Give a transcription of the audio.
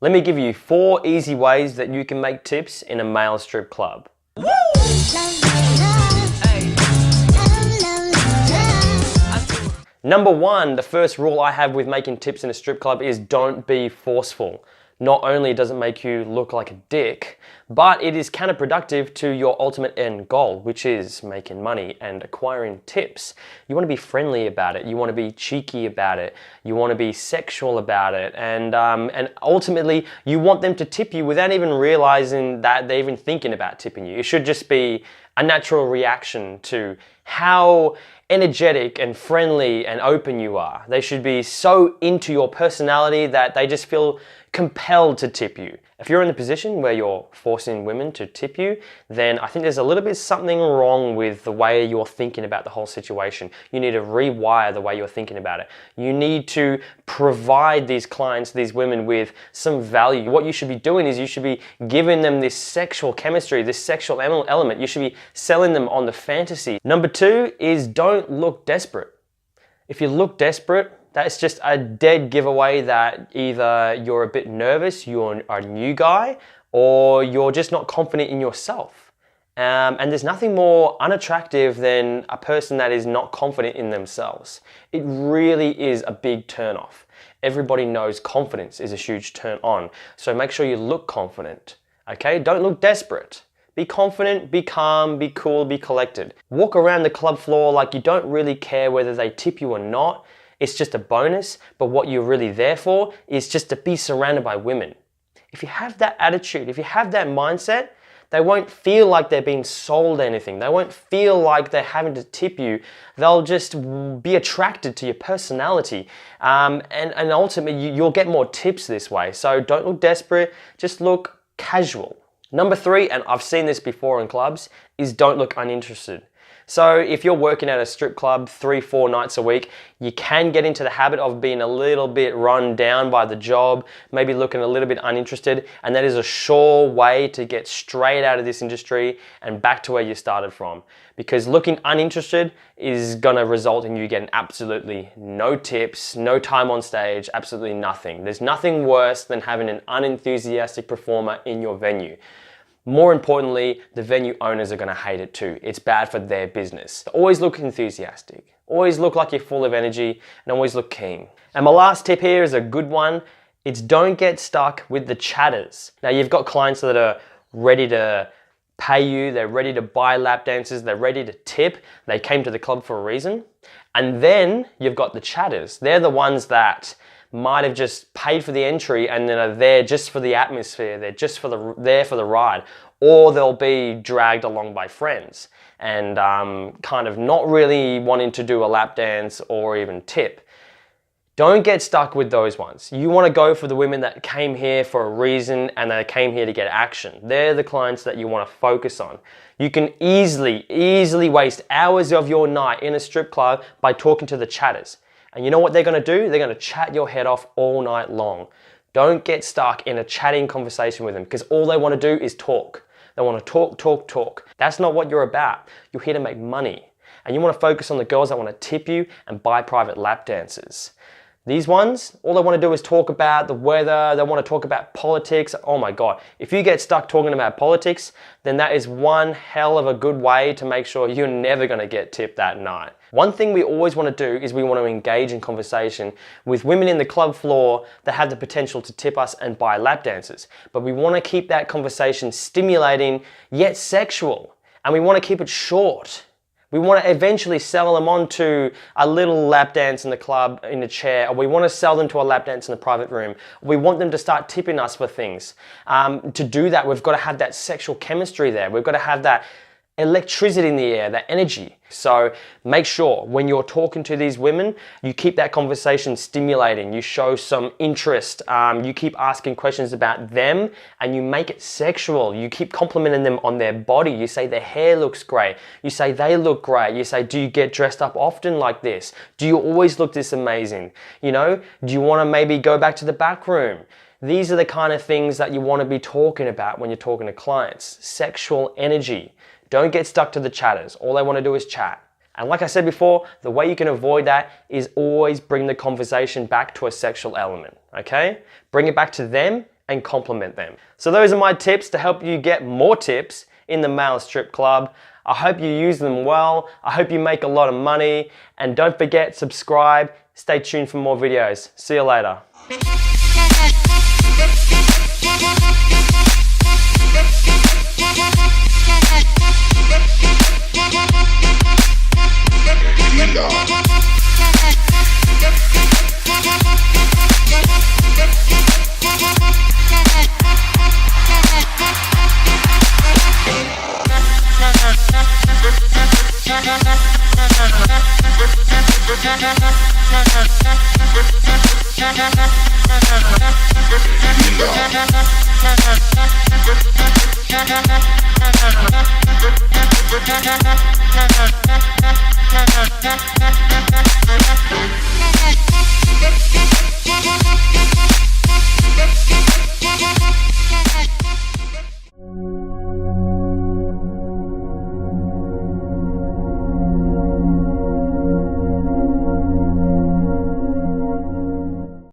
Let me give you 4 easy ways that you can make tips in a male strip club. Number 1, the first rule I have with making tips in a strip club is don't be forceful. Not only does it make you look like a dick, but it is counterproductive to your ultimate end goal, which is making money and acquiring tips. You want to be friendly about it. You want to be cheeky about it. You want to be sexual about it. And ultimately, you want them to tip you without even realizing that they're even thinking about tipping you. It should just be a natural reaction to how energetic and friendly and open you are. They should be so into your personality that they just feel compelled to tip you. If you're in the position where you're forcing women to tip you, then I think there's a little bit something wrong with the way you're thinking about the whole situation. You need to rewire the way you're thinking about it. You need to provide these clients, these women, with some value. What you should be doing is you should be giving them this sexual chemistry, this sexual element. You should be selling them on the fantasy. Number 2 is don't look desperate. If you look desperate, that's just a dead giveaway that either you're a bit nervous, you're a new guy, or you're just not confident in yourself. And there's nothing more unattractive than a person that is not confident in themselves. It really is a big turn off. Everybody knows confidence is a huge turn on. So make sure you look confident, okay? Don't look desperate. Be confident, be calm, be cool, be collected. Walk around the club floor like you don't really care whether they tip you or not. It's just a bonus, but what you're really there for is just to be surrounded by women. If you have that attitude, if you have that mindset, they won't feel like they're being sold anything. They won't feel like they're having to tip you. They'll just be attracted to your personality. And ultimately, you'll get more tips this way. So don't look desperate, just look casual. Number 3, and I've seen this before in clubs, is don't look uninterested. So if you're working at a strip club 3-4 nights a week, you can get into the habit of being a little bit run down by the job, maybe looking a little bit uninterested, and that is a sure way to get straight out of this industry and back to where you started from. Because looking uninterested is gonna result in you getting absolutely no tips, no time on stage, absolutely nothing. There's nothing worse than having an unenthusiastic performer in your venue. More importantly, the venue owners are gonna hate it too. It's bad for their business. Always look enthusiastic. Always look like you're full of energy and always look keen. And my last tip here is a good one. It's don't get stuck with the chatters. Now you've got clients that are ready to pay you, they're ready to buy lap dances, they're ready to tip. They came to the club for a reason. And then you've got the chatters. They're the ones that might have just paid for the entry and then are there just for the atmosphere, they're just there for the ride, or they'll be dragged along by friends and kind of not really wanting to do a lap dance or even tip. Don't get stuck with those ones. You want to go for the women that came here for a reason and they came here to get action. They're the clients that you want to focus on. You can easily waste hours of your night in a strip club by talking to the chatters. And you know what they're gonna do? They're gonna chat your head off all night long. Don't get stuck in a chatting conversation with them because all they wanna do is talk. They wanna talk. That's not what you're about. You're here to make money. And you wanna focus on the girls that wanna tip you and buy private lap dances. These ones, all they want to do is talk about the weather, they want to talk about politics. Oh my God, if you get stuck talking about politics, then that is one hell of a good way to make sure you're never going to get tipped that night. One thing we always want to do is we want to engage in conversation with women in the club floor that have the potential to tip us and buy lap dances. But we want to keep that conversation stimulating yet sexual. And we want to keep it short. We want to eventually sell them on to a little lap dance in the club in a chair, or we want to sell them to a lap dance in the private room. We want them to start tipping us for things. To do that, we've got to have that sexual chemistry there. We've got to have that electricity in the air, that energy. So make sure when you're talking to these women, you keep that conversation stimulating, you show some interest, you keep asking questions about them and you make it sexual. You keep complimenting them on their body. You say their hair looks great. You say they look great. You say, do you get dressed up often like this? Do you always look this amazing? You know, do you want to maybe go back to the back room? These are the kind of things that you want to be talking about when you're talking to clients. Sexual energy. Don't get stuck to the chatters. All they want to do is chat. And like I said before, the way you can avoid that is always bring the conversation back to a sexual element, okay? Bring it back to them and compliment them. So those are my tips to help you get more tips in the male strip club. I hope you use them well. I hope you make a lot of money. And don't forget, subscribe. Stay tuned for more videos. See you later.